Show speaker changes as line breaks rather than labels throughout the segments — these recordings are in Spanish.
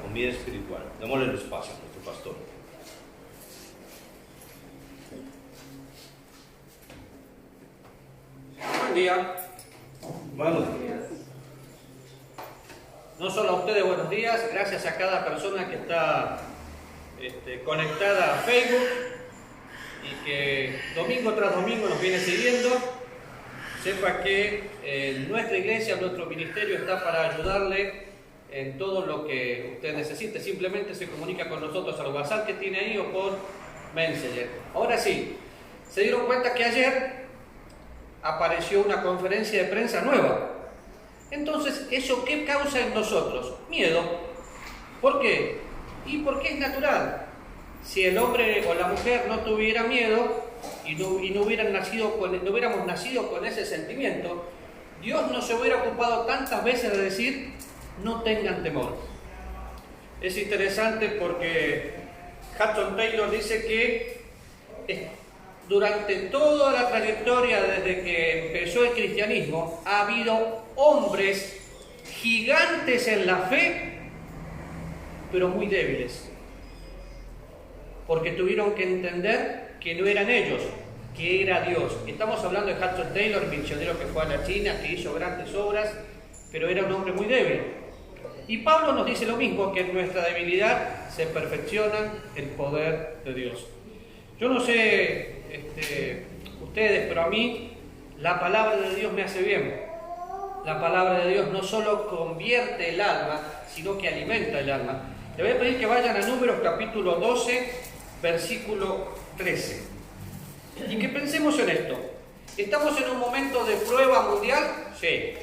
comida espiritual. Démosle el espacio a nuestro pastor.
Buen día.
Buenos días.
No solo a ustedes buenos días, gracias a cada persona que está conectada a Facebook y que domingo tras domingo nos viene siguiendo. Sepa que nuestra iglesia, nuestro ministerio está para ayudarle en todo lo que usted necesite. Simplemente se comunica con nosotros al WhatsApp que tiene ahí o por Messenger. Ahora sí, se dieron cuenta que ayer apareció una conferencia de prensa nueva. Entonces, ¿eso qué causa en nosotros? Miedo. ¿Por qué? Y porque es natural. Si el hombre o la mujer no tuviera miedo y no hubiéramos nacido con ese sentimiento, Dios no se hubiera ocupado tantas veces de decir, no tengan temor. Es interesante porque Hudson Taylor dice que durante toda la trayectoria desde que empezó el cristianismo ha habido hombres gigantes en la fe, pero muy débiles, porque tuvieron que entender que no eran ellos, que era Dios. Estamos hablando de Hudson Taylor, misionero que fue a la China, que hizo grandes obras, pero era un hombre muy débil. Y Pablo nos dice lo mismo, que en nuestra debilidad se perfecciona el poder de Dios. Yo no sé ustedes, pero a mí la palabra de Dios me hace bien. La palabra de Dios no solo convierte el alma, sino que alimenta el alma. Le voy a pedir que vayan a Números capítulo 12, versículo 13. Y que pensemos en esto. ¿Estamos en un momento de prueba mundial? Sí.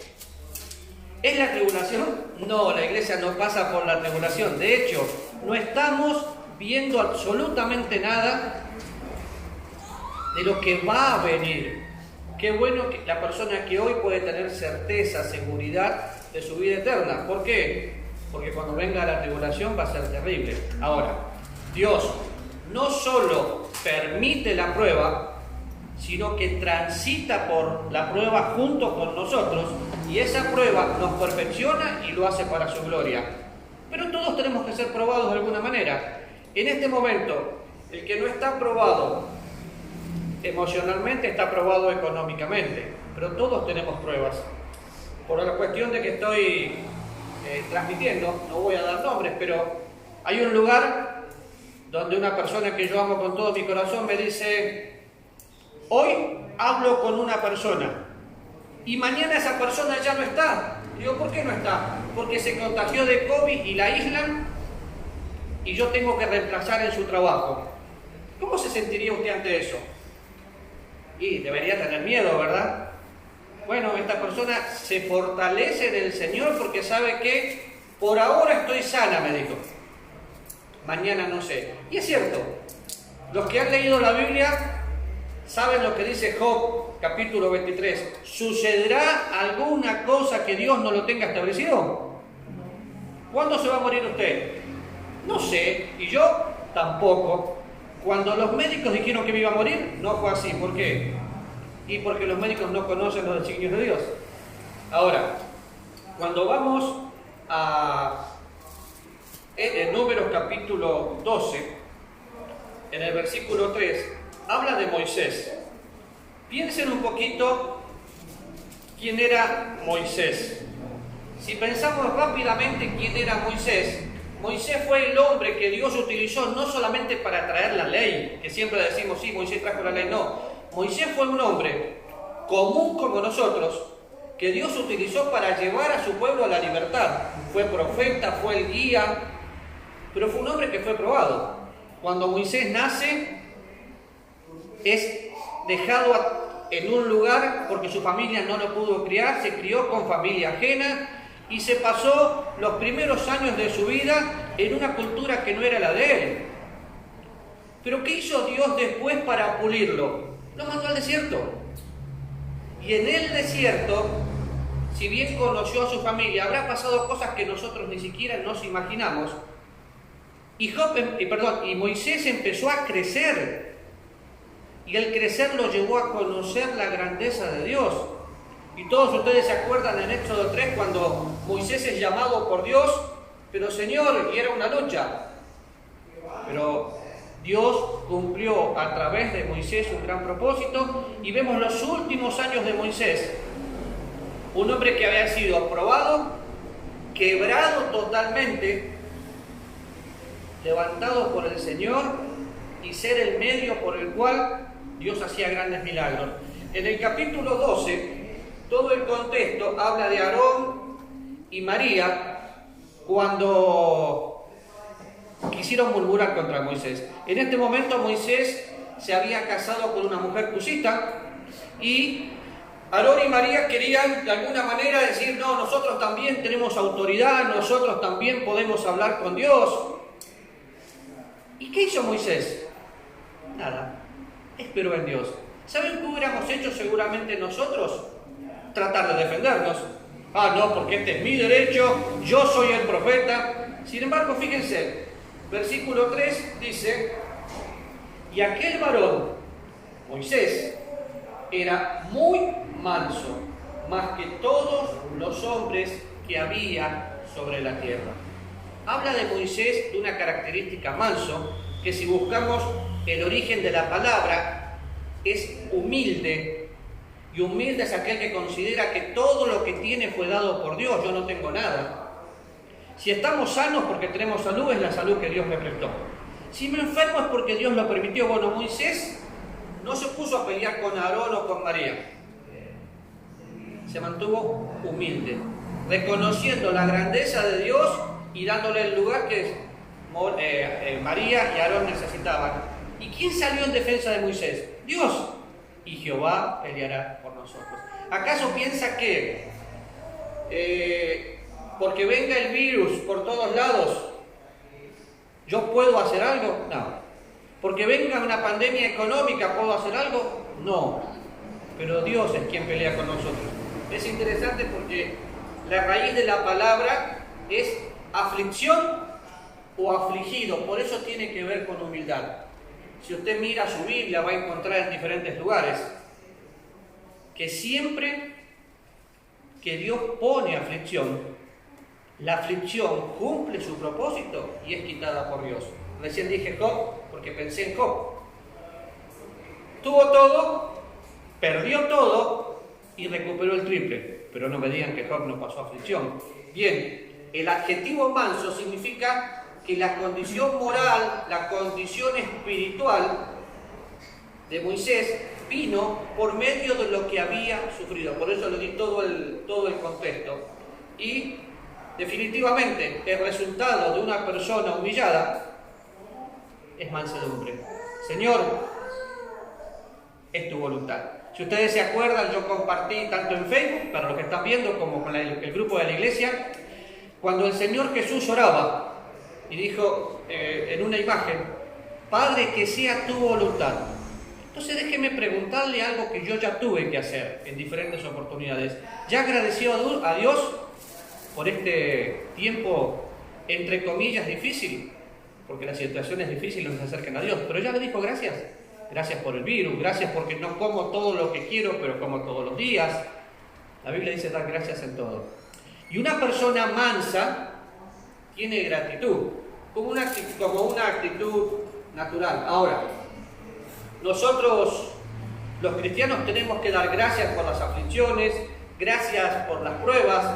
¿Es la tribulación? No, la iglesia no pasa por la tribulación. De hecho, no estamos viendo absolutamente nada de lo que va a venir. Qué bueno que la persona que hoy puede tener certeza, seguridad de su vida eterna. ¿Por qué? Porque cuando venga la tribulación va a ser terrible. Ahora, Dios no solo permite la prueba, sino que transita por la prueba junto con nosotros, y esa prueba nos perfecciona y lo hace para su gloria. Pero todos tenemos que ser probados de alguna manera. En este momento, el que no está probado emocionalmente está probado económicamente, pero todos tenemos pruebas. Por la cuestión de que estoy transmitiendo, no voy a dar nombres, pero hay un lugar donde una persona que yo amo con todo mi corazón me dice, hoy hablo con una persona y mañana esa persona ya no está. Digo, ¿por qué no está? Porque se contagió de COVID y la aíslan y yo tengo que reemplazar en su trabajo. ¿Cómo se sentiría usted ante eso? Y debería tener miedo, ¿verdad? Bueno, esta persona se fortalece en el Señor porque sabe que por ahora estoy sana, me dijo. Mañana no sé. Y es cierto, los que han leído la Biblia saben lo que dice Job, capítulo 23. ¿Sucederá alguna cosa que Dios no lo tenga establecido? ¿Cuándo se va a morir usted? No sé, y yo tampoco. Cuando los médicos dijeron que me iba a morir, no fue así. ¿Por qué? Y porque los médicos no conocen los designios de Dios. Ahora, cuando vamos a Números capítulo 12, en el versículo 3, habla de Moisés. Piensen un poquito quién era Moisés. Si pensamos rápidamente quién era Moisés, Moisés fue el hombre que Dios utilizó no solamente para traer la ley, que siempre decimos, sí, Moisés trajo la ley, no. Moisés fue un hombre común como nosotros, que Dios utilizó para llevar a su pueblo a la libertad. Fue profeta, fue el guía, pero fue un hombre que fue probado. Cuando Moisés nace, es dejado en un lugar porque su familia no lo pudo criar, se crió con familia ajena, y se pasó los primeros años de su vida en una cultura que no era la de él. Pero ¿qué hizo Dios después para pulirlo? Lo mandó al desierto. Y en el desierto, si bien conoció a su familia, habrá pasado cosas que nosotros ni siquiera nos imaginamos. Y Moisés empezó a crecer. Y el crecer lo llevó a conocer la grandeza de Dios. Y todos ustedes se acuerdan en Éxodo 3 cuando Moisés es llamado por Dios Pero Señor, y era una lucha. Pero Dios cumplió a través de Moisés un gran propósito y vemos los últimos años de Moisés. Un hombre que había sido probado, quebrado totalmente, levantado por el Señor y ser el medio por el cual Dios hacía grandes milagros. En el capítulo 12, todo el contexto habla de Aarón y María cuando quisieron murmurar contra Moisés. En este momento Moisés se había casado con una mujer cusita y Aarón y María querían de alguna manera decir, no, nosotros también tenemos autoridad, nosotros también podemos hablar con Dios. ¿Y qué hizo Moisés? Nada, esperó en Dios. ¿Saben qué hubiéramos hecho seguramente nosotros? Tratar de defendernos. Ah, no, porque este es mi derecho, yo soy el profeta. Sin embargo, fíjense, versículo 3 dice, y aquel varón, Moisés, era muy manso, más que todos los hombres que había sobre la tierra. Habla de Moisés de una característica manso, que si buscamos el origen de la palabra, es humilde. Y humilde es aquel que considera que todo lo que tiene fue dado por Dios, yo no tengo nada. Si estamos sanos porque tenemos salud, es la salud que Dios me prestó. Si me enfermo es porque Dios lo permitió. Bueno, Moisés no se puso a pelear con Aarón o con María. Se mantuvo humilde, reconociendo la grandeza de Dios y dándole el lugar que María y Aarón necesitaban. ¿Y quién salió en defensa de Moisés? Dios. Y Jehová peleará por nosotros. ¿Acaso piensa que porque venga el virus por todos lados, yo puedo hacer algo? No. Porque venga una pandemia económica, ¿puedo hacer algo? No. Pero Dios es quien pelea con nosotros. Es interesante porque la raíz de la palabra es aflicción o afligido. Por eso tiene que ver con humildad. Si usted mira su Biblia, va a encontrar en diferentes lugares que siempre que Dios pone aflicción, la aflicción cumple su propósito y es quitada por Dios. Recién dije Job porque pensé en Job. Tuvo todo, perdió todo y recuperó el triple. Pero no me digan que Job no pasó aflicción. Bien, el adjetivo manso significa que la condición moral, la condición espiritual de Moisés vino por medio de lo que había sufrido. Por eso le di todo el contexto. Y definitivamente el resultado de una persona humillada es mansedumbre. Señor, es tu voluntad. Si ustedes se acuerdan, yo compartí tanto en Facebook, para los que están viendo, como con el grupo de la iglesia, cuando el Señor Jesús oraba y dijo en una imagen, Padre, que sea tu voluntad. Entonces déjeme preguntarle algo que yo ya tuve que hacer en diferentes oportunidades. ¿Ya agradeció a Dios por este tiempo, entre comillas, difícil? Porque las situaciones difíciles nos acercan a Dios. Pero ya le dijo gracias. Gracias por el virus, gracias porque no como todo lo que quiero, pero como todos los días. La Biblia dice dar gracias en todo. Y una persona mansa tiene gratitud, como una actitud natural. Ahora, nosotros los cristianos tenemos que dar gracias por las aflicciones, gracias por las pruebas,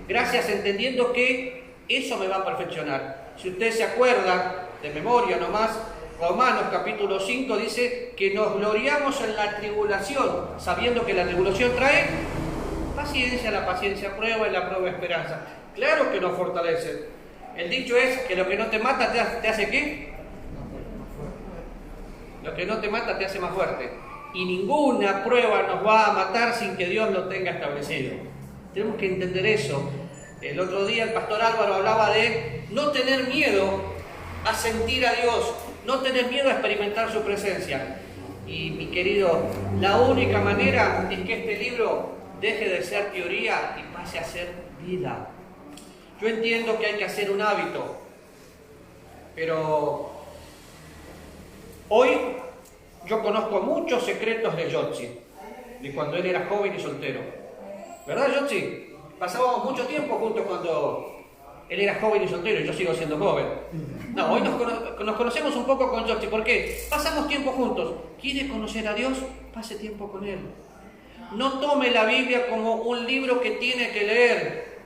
gracias entendiendo que eso me va a perfeccionar. Si usted se acuerda, de memoria nomás, Romanos capítulo 5 dice que nos gloriamos en la tribulación, sabiendo que la tribulación trae paciencia, la paciencia prueba y la prueba esperanza. Claro que nos fortalece. El dicho es que lo que no te mata te hace ¿qué? Lo que no te mata te hace más fuerte. Y ninguna prueba nos va a matar sin que Dios lo tenga establecido. Tenemos que entender eso. El otro día el pastor Álvaro hablaba de no tener miedo a sentir a Dios, no tener miedo a experimentar su presencia. Y mi querido, la única manera es que este libro deje de ser teoría y pase a ser vida. Yo entiendo que hay que hacer un hábito, pero hoy yo conozco muchos secretos de Yotzi, de cuando él era joven y soltero. ¿Verdad, Yotzi? Pasábamos mucho tiempo juntos cuando Él era joven y soltero y yo sigo siendo joven. No, hoy nos conocemos un poco con Giorgi. ¿Por qué? Pasamos tiempo juntos. ¿Quiere conocer a Dios? Pase tiempo con Él. No tome la Biblia como un libro que tiene que leer.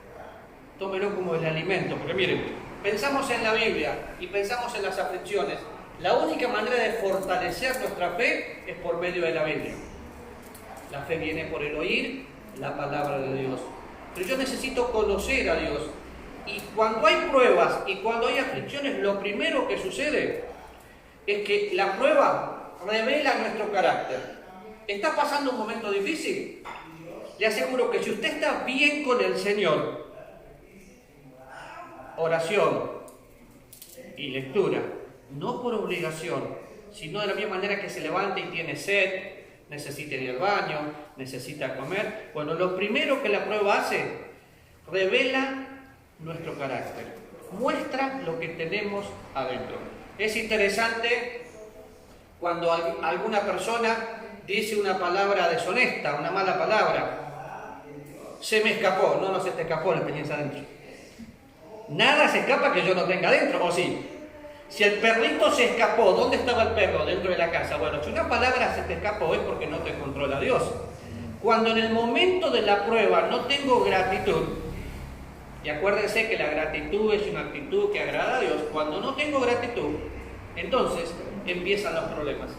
Tómelo como el alimento. Porque miren, pensamos en la Biblia y pensamos en las aflicciones. La única manera de fortalecer nuestra fe es por medio de la Biblia. La fe viene por el oír la palabra de Dios. Pero yo necesito conocer a Dios. Y cuando hay pruebas y cuando hay aflicciones, lo primero que sucede es que la prueba revela nuestro carácter. ¿Está pasando un momento difícil? Le aseguro que si usted está bien con el Señor, oración y lectura, no por obligación, sino de la misma manera que se levanta y tiene sed, necesita ir al baño, necesita comer. Bueno, lo primero que la prueba hace, revela nuestro carácter, muestra lo que tenemos adentro. Es interesante cuando alguna persona dice una palabra deshonesta, una mala palabra. Se me escapó, no se te escapó, la tenías adentro. Nada se escapa que yo no tenga adentro, ¿o sí? Si el perrito se escapó, ¿dónde estaba el perro? Dentro de la casa. Bueno, si una palabra se te escapó es porque no te controla Dios. Cuando en el momento de la prueba no tengo gratitud, y acuérdense que la gratitud es una actitud que agrada a Dios, cuando no tengo gratitud, entonces empiezan los problemas.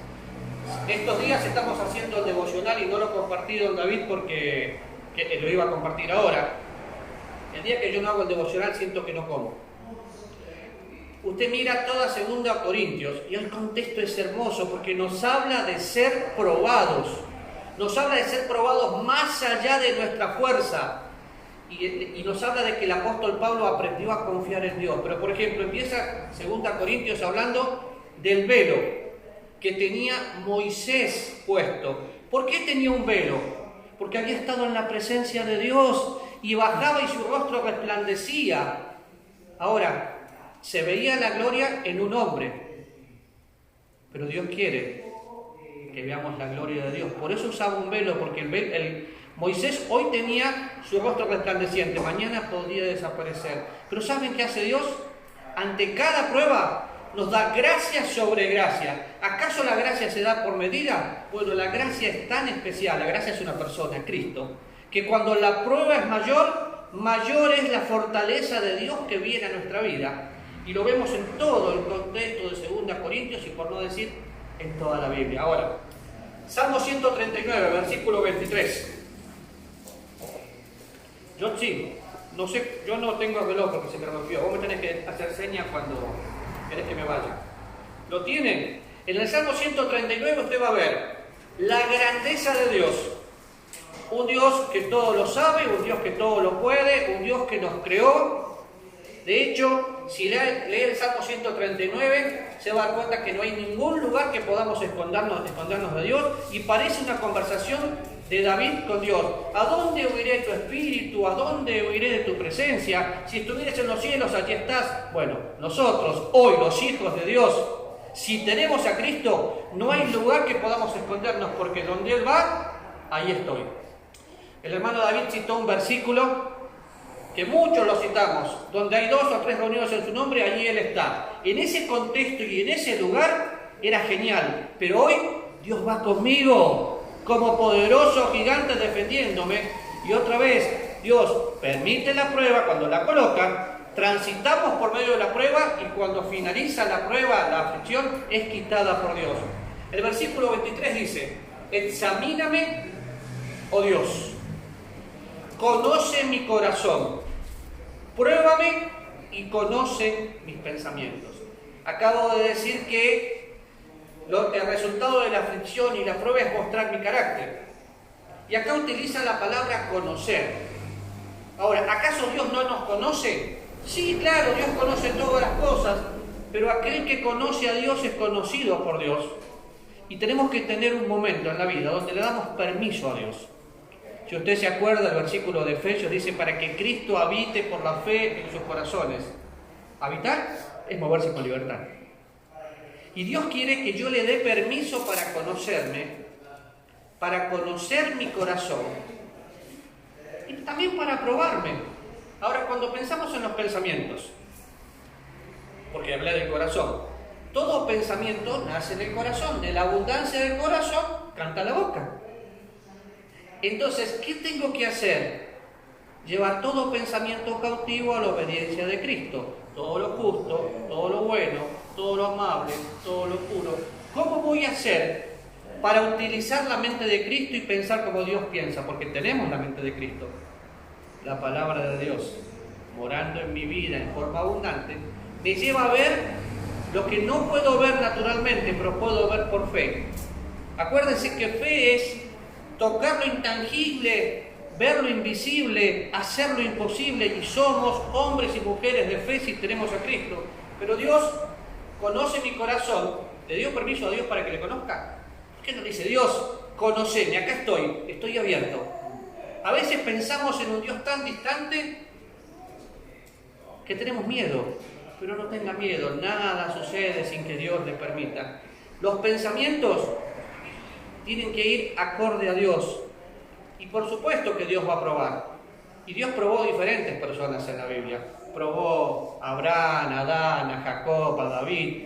Estos días estamos haciendo el devocional y no lo he compartido con David porque lo iba a compartir ahora. El día que yo no hago el devocional siento que no como. Usted mira toda 2 Corintios y el contexto es hermoso porque nos habla de ser probados. Nos habla de ser probados más allá de nuestra fuerza. Y nos habla de que el apóstol Pablo aprendió a confiar en Dios. Pero por ejemplo, empieza 2 Corintios hablando del velo que tenía Moisés puesto. ¿Por qué tenía un velo? Porque había estado en la presencia de Dios y bajaba y su rostro resplandecía. Ahora, se veía la gloria en un hombre, pero Dios quiere que veamos la gloria de Dios. Por eso usaba un velo, porque Moisés hoy tenía su rostro resplandeciente, mañana podría desaparecer. Pero ¿saben qué hace Dios? Ante cada prueba nos da gracia sobre gracia. ¿Acaso la gracia se da por medida? Bueno, la gracia es tan especial, la gracia es una persona, Cristo, que cuando la prueba es mayor es la fortaleza de Dios que viene a nuestra vida. Y lo vemos en todo el contexto de 2 Corintios y por no decir en toda la Biblia. Ahora, Salmo 139, versículo 23. Yo no tengo el reloj porque se me rompió. Vos me tenés que hacer señas cuando querés que me vaya. ¿Lo tienen? En el Salmo 139 usted va a ver la grandeza de Dios. Un Dios que todo lo sabe, un Dios que todo lo puede, un Dios que nos creó. De hecho, si lee el Salmo 139, se va a dar cuenta que no hay ningún lugar que podamos escondernos de Dios, y parece una conversación de David con Dios. ¿A dónde huiré de tu espíritu? ¿A dónde huiré de tu presencia? Si estuvieras en los cielos, allí estás. Bueno, nosotros, hoy los hijos de Dios, si tenemos a Cristo, no hay lugar que podamos escondernos, porque donde Él va, ahí estoy. El hermano David citó un versículo que muchos lo citamos, donde hay 2 o 3 reunidos en su nombre, allí Él está. En ese contexto y en ese lugar era genial, pero hoy Dios va conmigo como poderoso gigante defendiéndome. Y otra vez, Dios permite la prueba cuando la coloca, transitamos por medio de la prueba y cuando finaliza la prueba, la aflicción es quitada por Dios. El versículo 23 dice: examíname, oh Dios, conoce mi corazón, pruébame y conoce mis pensamientos. Acabo de decir que el resultado de la aflicción y la prueba es mostrar mi carácter. Y acá utiliza la palabra conocer. Ahora, ¿acaso Dios no nos conoce? Sí, claro, Dios conoce todas las cosas, pero aquel que conoce a Dios es conocido por Dios. Y tenemos que tener un momento en la vida donde le damos permiso a Dios. Si usted se acuerda, el versículo de Efesios dice: para que Cristo habite por la fe en sus corazones. Habitar es moverse con libertad. Y Dios quiere que yo le dé permiso para conocerme, para conocer mi corazón y también para probarme. Ahora, cuando pensamos en los pensamientos, porque hablé del corazón, todo pensamiento nace en el corazón, de la abundancia del corazón canta la boca. Entonces, ¿qué tengo que hacer? Llevar todo pensamiento cautivo a la obediencia de Cristo. Todo lo justo, todo lo bueno, todo lo amable, todo lo puro. ¿Cómo voy a hacer para utilizar la mente de Cristo y pensar como Dios piensa? Porque tenemos la mente de Cristo. La palabra de Dios, morando en mi vida en forma abundante, me lleva a ver lo que no puedo ver naturalmente, pero puedo ver por fe. Acuérdense que fe es tocar lo intangible, ver lo invisible, hacer lo imposible, y somos hombres y mujeres de fe si tenemos a Cristo. Pero Dios conoce mi corazón. ¿Le dio permiso a Dios para que le conozca? ¿Por qué no dice Dios, conoceme, acá estoy abierto? A veces pensamos en un Dios tan distante que tenemos miedo, pero no tenga miedo, nada sucede sin que Dios le permita. Los pensamientos tienen que ir acorde a Dios. Y por supuesto que Dios va a probar. Y Dios probó diferentes personas en la Biblia. Probó a Abraham, a Adán, a Jacob, a David.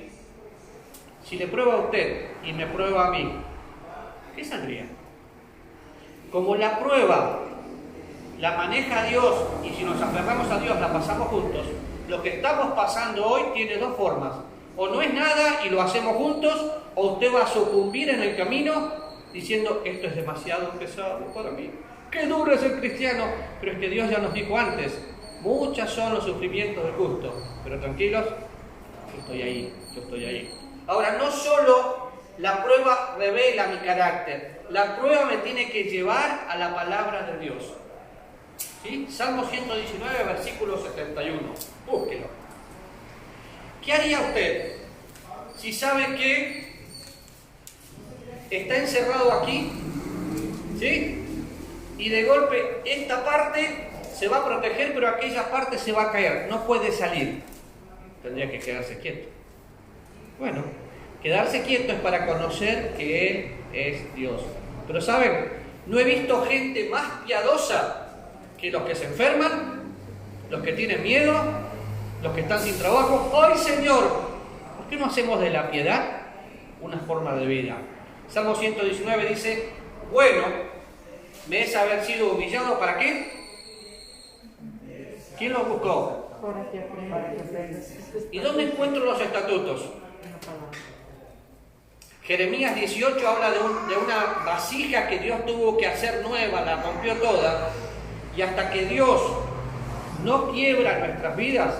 Si le prueba a usted y me prueba a mí, ¿qué saldría? Como la prueba la maneja Dios, y si nos aferramos a Dios la pasamos juntos, lo que estamos pasando hoy tiene dos formas. O no es nada y lo hacemos juntos, o usted va a sucumbir en el camino diciendo, esto es demasiado pesado para mí. ¡Qué duro es el cristiano! Pero es que Dios ya nos dijo antes, muchos son los sufrimientos del justo, pero tranquilos, yo estoy ahí. Ahora, no solo la prueba revela mi carácter, la prueba me tiene que llevar a la palabra de Dios. ¿Sí? Salmo 119, versículo 71. Búsquelo. ¿Qué haría usted si sabe que está encerrado aquí? ¿Sí? Y de golpe esta parte se va a proteger, pero aquella parte se va a caer. No puede salir. Tendría que quedarse quieto. Bueno, quedarse quieto es para conocer que Él es Dios. Pero ¿saben? No he visto gente más piadosa que los que se enferman, los que tienen miedo, los que están sin trabajo. ¡Ay, Señor! ¿Por qué no hacemos de la piedad una forma de vida? Salmo 119 dice, bueno, me es haber sido humillado, ¿para qué? ¿Quién lo buscó? ¿Y dónde encuentro los estatutos? Jeremías 18 habla de una vasija que Dios tuvo que hacer nueva, la rompió toda, y hasta que Dios no quiebra nuestras vidas,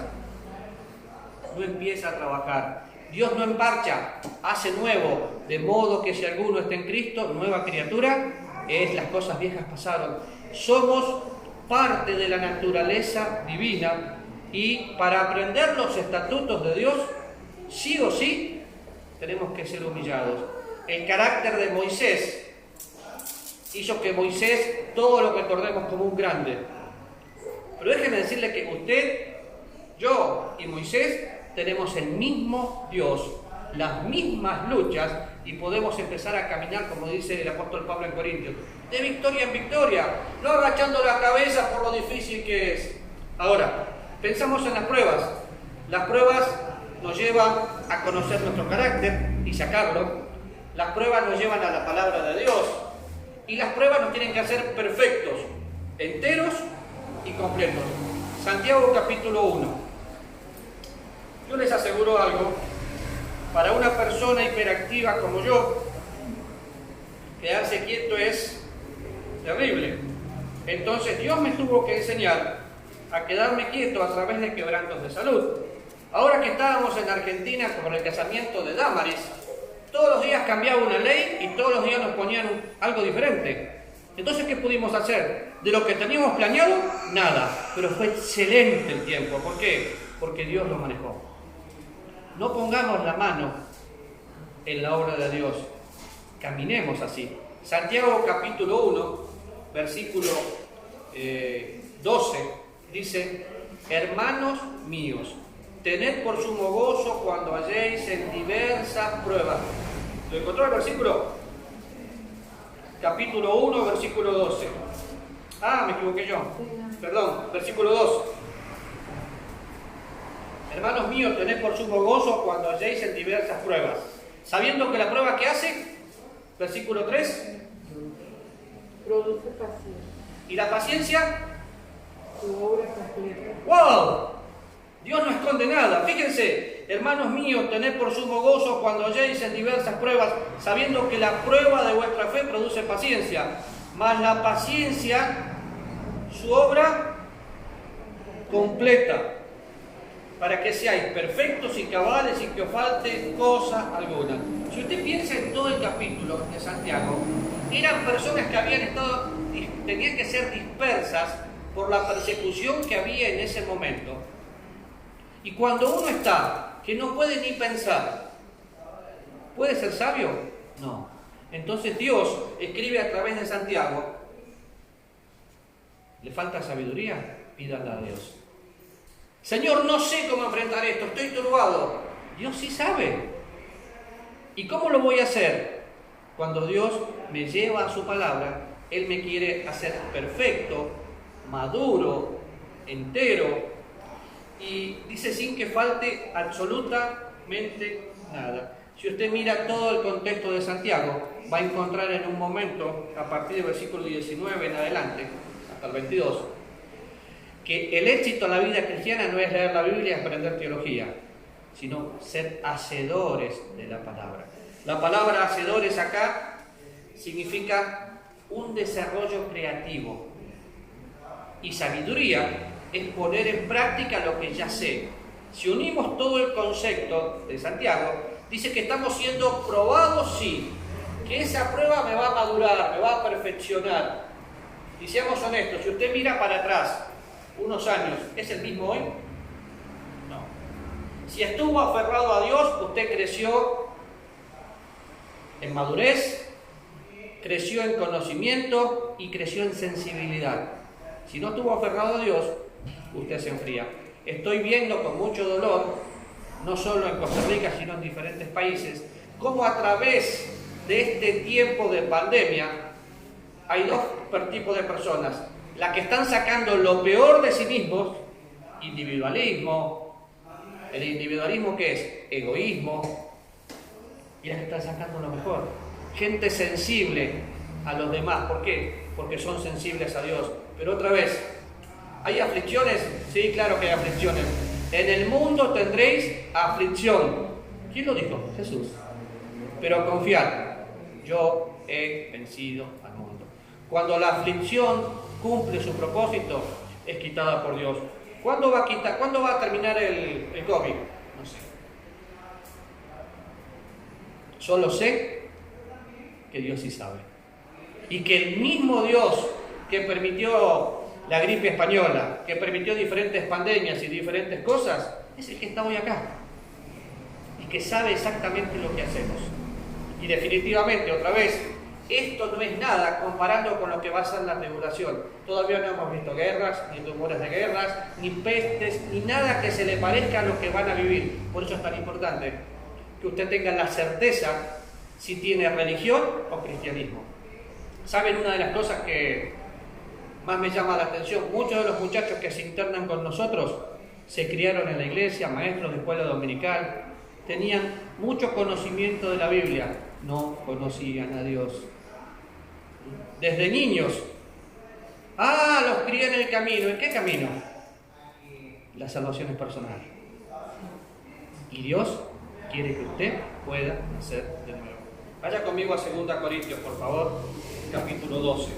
no empieza a trabajar. Dios no emparcha, hace nuevo, de modo que si alguno está en Cristo, nueva criatura, las cosas viejas pasaron. Somos parte de la naturaleza divina, y para aprender los estatutos de Dios, sí o sí, tenemos que ser humillados. El carácter de Moisés hizo que Moisés todo lo recordemos como un grande. Pero déjenme decirle que usted, yo y Moisés tenemos el mismo Dios, las mismas luchas, y podemos empezar a caminar, como dice el apóstol Pablo en Corintios, de victoria en victoria, no agachando la cabeza por lo difícil que es. Ahora, pensamos en las pruebas. Las pruebas nos llevan a conocer nuestro carácter y sacarlo. Las pruebas nos llevan a la palabra de Dios. Y las pruebas nos tienen que hacer perfectos, enteros y completos. Santiago capítulo 1. Yo les aseguro algo, para una persona hiperactiva como yo, quedarse quieto es terrible. Entonces Dios me tuvo que enseñar a quedarme quieto a través de quebrantos de salud. Ahora que estábamos en Argentina con el casamiento de Damaris, todos los días cambiaba una ley y todos los días nos ponían algo diferente. Entonces, ¿qué pudimos hacer? De lo que teníamos planeado, nada. Pero fue excelente el tiempo. ¿Por qué? Porque Dios lo manejó. No pongamos la mano en la obra de Dios. Caminemos así. Santiago capítulo 1, versículo 12, dice, hermanos míos, tened por sumo gozo cuando halléis en diversas pruebas. ¿Lo encontró el versículo? Capítulo 1, versículo 12. Ah, me equivoqué yo. Perdón, versículo 2. Hermanos míos, tened por sumo gozo cuando halléis en diversas pruebas, sabiendo que la prueba que hace, versículo 3,
produce paciencia.
¿Y la paciencia?
Su obra completa.
¡Wow! Dios no esconde nada. Fíjense, hermanos míos, tened por sumo gozo cuando halléis en diversas pruebas, sabiendo que la prueba de vuestra fe produce paciencia. Mas la paciencia, su obra completa, para que seáis perfectos y cabales y que os falte cosa alguna. Si usted piensa en todo el capítulo de Santiago, eran personas que tenían que ser dispersas por la persecución que había en ese momento. Y cuando uno está, que no puede ni pensar, ¿puede ser sabio? No. Entonces Dios escribe a través de Santiago, ¿le falta sabiduría? Pídala a Dios. Señor, no sé cómo enfrentar esto, estoy turbado. Dios sí sabe. ¿Y cómo lo voy a hacer? Cuando Dios me lleva a su palabra, Él me quiere hacer perfecto, maduro, entero, y dice sin que falte absolutamente nada. Si usted mira todo el contexto de Santiago, va a encontrar en un momento, a partir del versículo 19 en adelante, hasta el 22, que el éxito en la vida cristiana no es leer la Biblia y aprender teología, sino ser hacedores de la palabra. La palabra hacedores acá significa un desarrollo creativo. Y sabiduría es poner en práctica lo que ya sé. Si unimos todo el concepto de Santiago, dice que estamos siendo probados, sí, que esa prueba me va a madurar, me va a perfeccionar. Y seamos honestos, si usted mira para atrás unos años, ¿es el mismo hoy? No. Si estuvo aferrado a Dios, usted creció en madurez, creció en conocimiento y creció en sensibilidad. Si no estuvo aferrado a Dios, usted se enfría. Estoy viendo con mucho dolor, no solo en Costa Rica, sino en diferentes países, cómo a través de este tiempo de pandemia hay dos tipos de personas. Las que están sacando lo peor de sí mismos, individualismo. ¿El individualismo qué es? Egoísmo. Y las que están sacando lo mejor. Gente sensible a los demás. ¿Por qué? Porque son sensibles a Dios. Pero otra vez, ¿hay aflicciones? Sí, claro que hay aflicciones. En el mundo tendréis aflicción. ¿Quién lo dijo? Jesús. Pero confiad, yo he vencido al mundo. Cuando la aflicción cumple su propósito, es quitada por Dios. ¿Cuándo va a terminar el COVID? No sé. Solo sé que Dios sí sabe. Y que el mismo Dios que permitió la gripe española, que permitió diferentes pandemias y diferentes cosas, es el que está hoy acá. Y que sabe exactamente lo que hacemos. Y definitivamente, otra vez, esto no es nada comparando con lo que va a ser la tribulación. Todavía no hemos visto guerras, ni rumores de guerras, ni pestes, ni nada que se le parezca a lo que van a vivir. Por eso es tan importante que usted tenga la certeza si tiene religión o cristianismo. ¿Saben una de las cosas que más me llama la atención? Muchos de los muchachos que se internan con nosotros se criaron en la iglesia, maestros de escuela dominical, tenían mucho conocimiento de la Biblia, no conocían a Dios. Desde niños, los crié en el camino. ¿En qué camino? La salvación es personal. Y Dios quiere que usted pueda nacer de nuevo. Vaya conmigo a 2 Corintios, por favor, capítulo 12.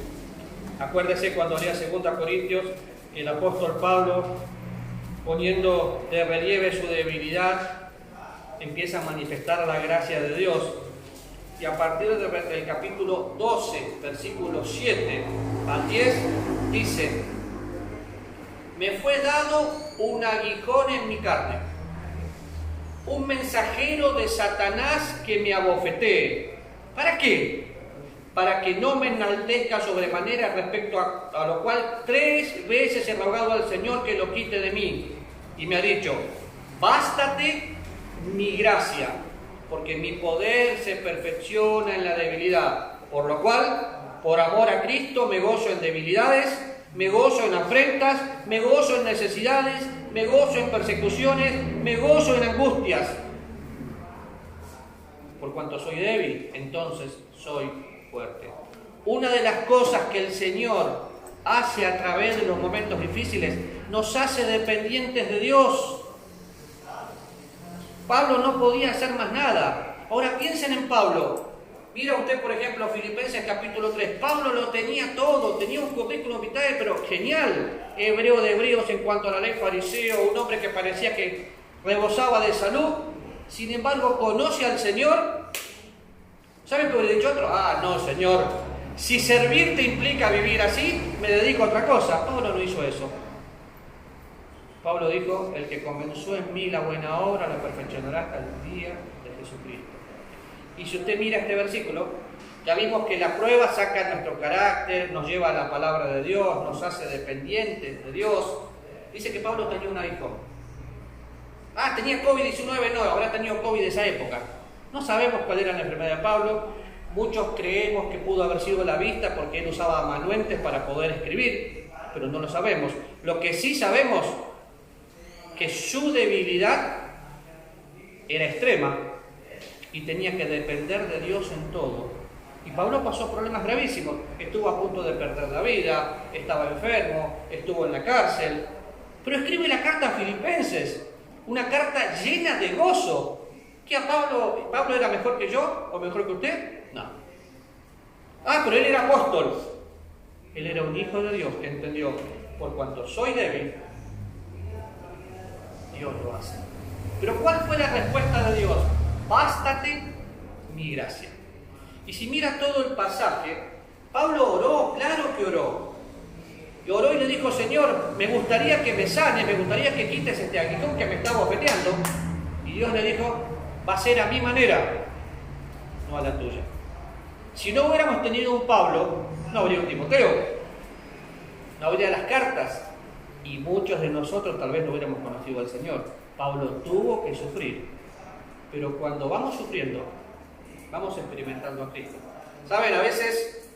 Acuérdese cuando lea 2 Corintios, el apóstol Pablo, poniendo de relieve su debilidad, empieza a manifestar la gracia de Dios. Y a partir del capítulo 12, versículos 7 al 10, dice: me fue dado un aguijón en mi carne, un mensajero de Satanás que me abofetee. ¿Para qué? Para que no me enaltezca sobremanera, respecto a lo cual 3 veces he rogado al Señor que lo quite de mí. Y me ha dicho: bástate mi gracia, porque mi poder se perfecciona en la debilidad. Por lo cual, por amor a Cristo, me gozo en debilidades, me gozo en afrentas, me gozo en necesidades, me gozo en persecuciones, me gozo en angustias. Por cuanto soy débil, entonces soy fuerte. Una de las cosas que el Señor hace a través de los momentos difíciles, nos hace dependientes de Dios. Pablo no podía hacer más nada. Ahora piensen en Pablo. Mira usted, por ejemplo, Filipenses capítulo 3. Pablo lo tenía todo, tenía un currículum vitae, pero genial. Hebreo de hebreos en cuanto a la ley, fariseo, un hombre que parecía que rebosaba de salud. Sin embargo, conoce al Señor. ¿Saben qué hubiera dicho otro? Ah, no, Señor, si servirte implica vivir así, me dedico a otra cosa. Pablo no hizo eso. Pablo dijo, el que comenzó en mí la buena obra, la perfeccionará hasta el día de Jesucristo. Y si usted mira este versículo, ya vimos que la prueba saca nuestro carácter, nos lleva a la palabra de Dios, nos hace dependientes de Dios. Dice que Pablo tenía un hijo. Ah, tenía COVID-19, no, habrá tenido COVID de esa época. No sabemos cuál era la enfermedad de Pablo. Muchos creemos que pudo haber sido la vista porque él usaba amanuenses para poder escribir, pero no lo sabemos. Lo que sí sabemos que su debilidad era extrema y tenía que depender de Dios en todo. Y Pablo pasó problemas gravísimos. Estuvo a punto de perder la vida, estaba enfermo, estuvo en la cárcel. Pero escribe la carta a Filipenses, una carta llena de gozo. ¿Qué a Pablo era mejor que yo o mejor que usted? No. Ah, pero él era apóstol. Él era un hijo de Dios que entendió, por cuanto soy débil, Dios lo hace. Pero ¿cuál fue la respuesta de Dios? Bástate mi gracia. Y si mira todo el pasaje, Pablo oró, claro que oró. Y oró y le dijo, Señor, me gustaría que me sanes, me gustaría que quites este aguijón que me está bofeteando. Y Dios le dijo, va a ser a mi manera, no a la tuya. Si no hubiéramos tenido un Pablo, no habría un Timoteo, no habría las cartas, y muchos de nosotros tal vez no hubiéramos conocido al Señor. Pablo tuvo que sufrir, pero cuando vamos sufriendo, vamos experimentando a Cristo. ¿Saben? A veces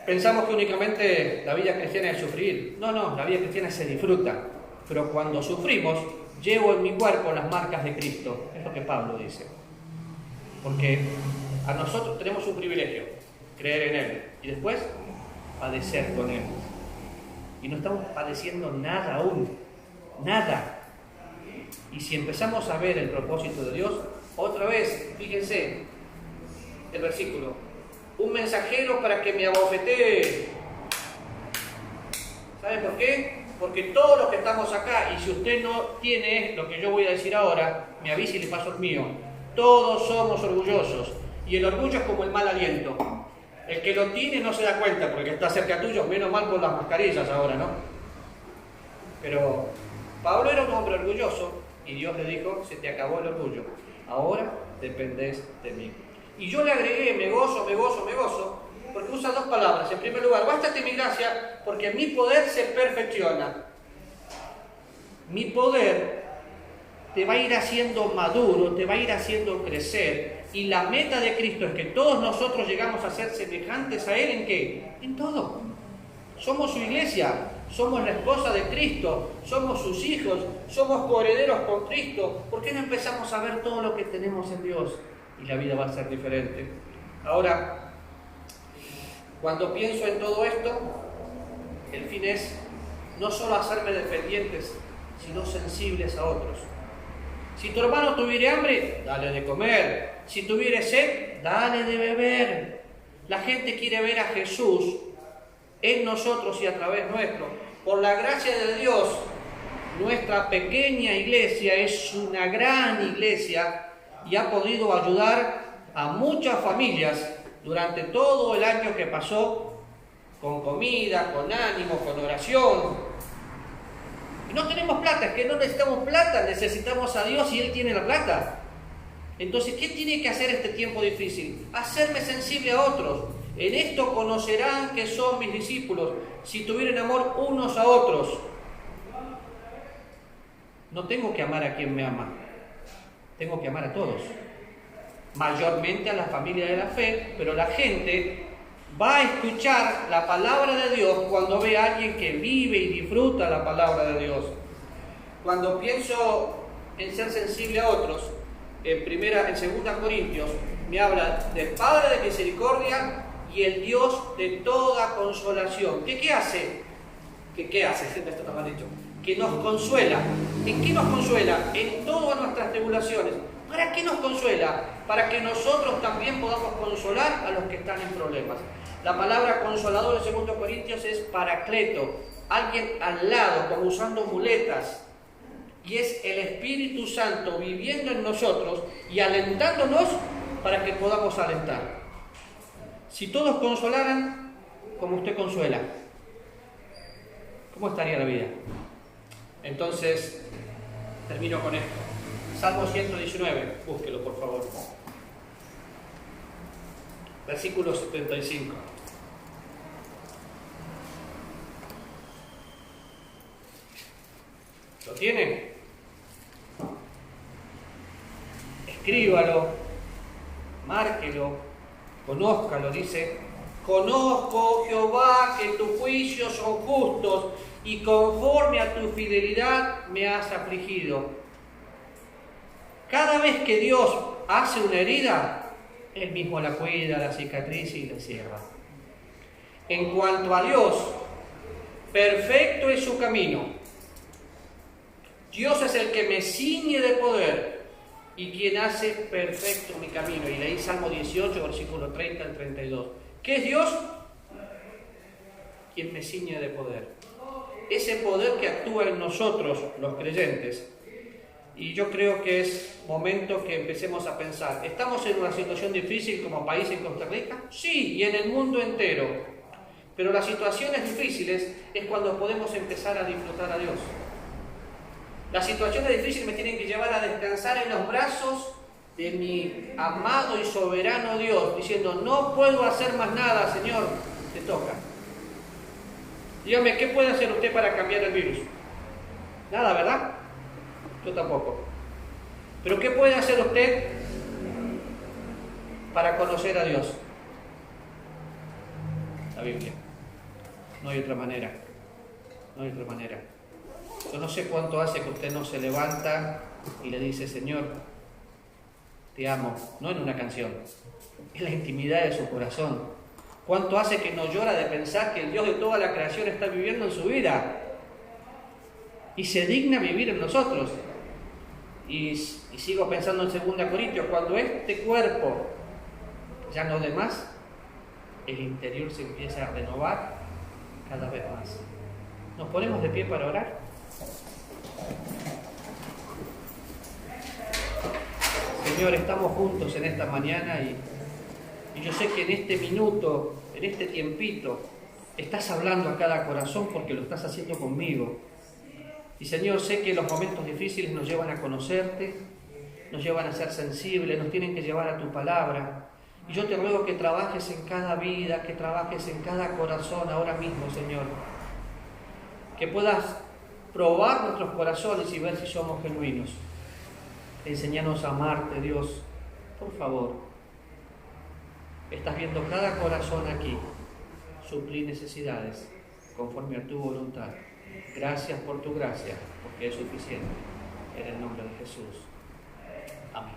pensamos que únicamente la vida cristiana es sufrir. No, la vida cristiana se disfruta, pero cuando sufrimos, llevo en mi cuerpo las marcas de Cristo. Es lo que Pablo dice. Porque a nosotros tenemos un privilegio, creer en Él, y después padecer con Él. Y no estamos padeciendo nada aún, nada. Y si empezamos a ver el propósito de Dios, otra vez, fíjense, el versículo, un mensajero para que me abofetee. ¿Saben por qué? Porque todos los que estamos acá, y si usted no tiene lo que yo voy a decir ahora, me avisa y le paso el mío. Todos somos orgullosos. Y el orgullo es como el mal aliento. El que lo tiene no se da cuenta porque está cerca tuyo, menos mal por las mascarillas ahora, ¿no? Pero Pablo era un hombre orgulloso y Dios le dijo, se te acabó el orgullo. Ahora dependés de mí. Y yo le agregué, me gozo, porque usa dos palabras. En primer lugar, bástate mi gracia, porque mi poder se perfecciona. Mi poder te va a ir haciendo maduro, te va a ir haciendo crecer. Y la meta de Cristo es que todos nosotros llegamos a ser semejantes a Él, ¿en qué? En todo. Somos su iglesia, somos la esposa de Cristo, somos sus hijos, somos coherederos con Cristo. ¿Por qué no empezamos a ver todo lo que tenemos en Dios? Y la vida va a ser diferente. Ahora, cuando pienso en todo esto, el fin es no solo hacerme dependientes, sino sensibles a otros. Si tu hermano tuviere hambre, dale de comer. Si tuviere sed, dale de beber. La gente quiere ver a Jesús en nosotros y a través nuestro. Por la gracia de Dios, nuestra pequeña iglesia es una gran iglesia y ha podido ayudar a muchas familias durante todo el año que pasó, con comida, con ánimo, con oración. Y no tenemos plata, es que no necesitamos plata, necesitamos a Dios y Él tiene la plata. Entonces, ¿qué tiene que hacer este tiempo difícil? Hacerme sensible a otros. En esto conocerán que son mis discípulos, si tuvieran amor unos a otros. No tengo que amar a quien me ama, tengo que amar a todos. Mayormente a la familia de la fe, pero la gente va a escuchar la palabra de Dios cuando ve a alguien que vive y disfruta la palabra de Dios. Cuando pienso en ser sensible a otros, en 2 Corintios me habla del Padre de misericordia y el Dios de toda consolación. ¿Qué hace? ¿Qué hace? Esto nos ha dicho. Que nos consuela. ¿En qué nos consuela? En todas nuestras tribulaciones. ¿Para qué nos consuela? Para que nosotros también podamos consolar a los que están en problemas. La palabra consolador en 2 Corintios es paracleto, alguien al lado, como usando muletas. Y es el Espíritu Santo viviendo en nosotros y alentándonos para que podamos alentar. Si todos consolaran como usted consuela, ¿cómo estaría la vida? Entonces, termino con esto. Salmo 119, búsquelo por favor. Versículo 75. ¿Lo tiene? Escríbalo, márquelo, conózcalo, dice: conozco, Jehová, que tus juicios son justos y conforme a tu fidelidad me has afligido. Cada vez que Dios hace una herida, Él mismo la cuida, la cicatriza y la cierra. En cuanto a Dios, perfecto es su camino. Dios es el que me ciñe de poder y quien hace perfecto mi camino. Y leí Salmo 18, versículo 30 al 32. ¿Qué es Dios? Quien me ciñe de poder. Ese poder que actúa en nosotros, los creyentes. Y yo creo que es momento que empecemos a pensar, ¿estamos en una situación difícil como país en Costa Rica? Sí, y en el mundo entero. Pero las situaciones difíciles es cuando podemos empezar a disfrutar a Dios. Las situaciones difíciles me tienen que llevar a descansar en los brazos de mi amado y soberano Dios, diciendo: no puedo hacer más nada, Señor, te toca. Dígame, ¿qué puede hacer usted para cambiar el virus? Nada, ¿verdad? Yo tampoco. Pero ¿qué puede hacer usted para conocer a Dios? La Biblia. No hay otra manera. No hay otra manera. Yo no sé cuánto hace que usted no se levanta y le dice: Señor, te amo. No en una canción, en la intimidad de su corazón. ¿Cuánto hace que no llora de pensar que el Dios de toda la creación está viviendo en su vida y se digna vivir en nosotros? Y sigo pensando en 2 Corintios, cuando este cuerpo ya no dé más, el interior se empieza a renovar cada vez más. ¿Nos ponemos de pie para orar? Señor, estamos juntos en esta mañana y yo sé que en este minuto, en este tiempito, estás hablando a cada corazón porque lo estás haciendo conmigo. Y Señor, sé que los momentos difíciles nos llevan a conocerte, nos llevan a ser sensibles, nos tienen que llevar a tu palabra. Y yo te ruego que trabajes en cada vida, que trabajes en cada corazón ahora mismo, Señor. Que puedas probar nuestros corazones y ver si somos genuinos. Enséñanos a amarte, Dios, por favor. Estás viendo cada corazón aquí. Suplí necesidades conforme a tu voluntad. Gracias por tu gracia, porque es suficiente. En el nombre de Jesús. Amén.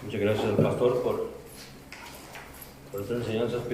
Muchas gracias al pastor por esta enseñanza espiritual.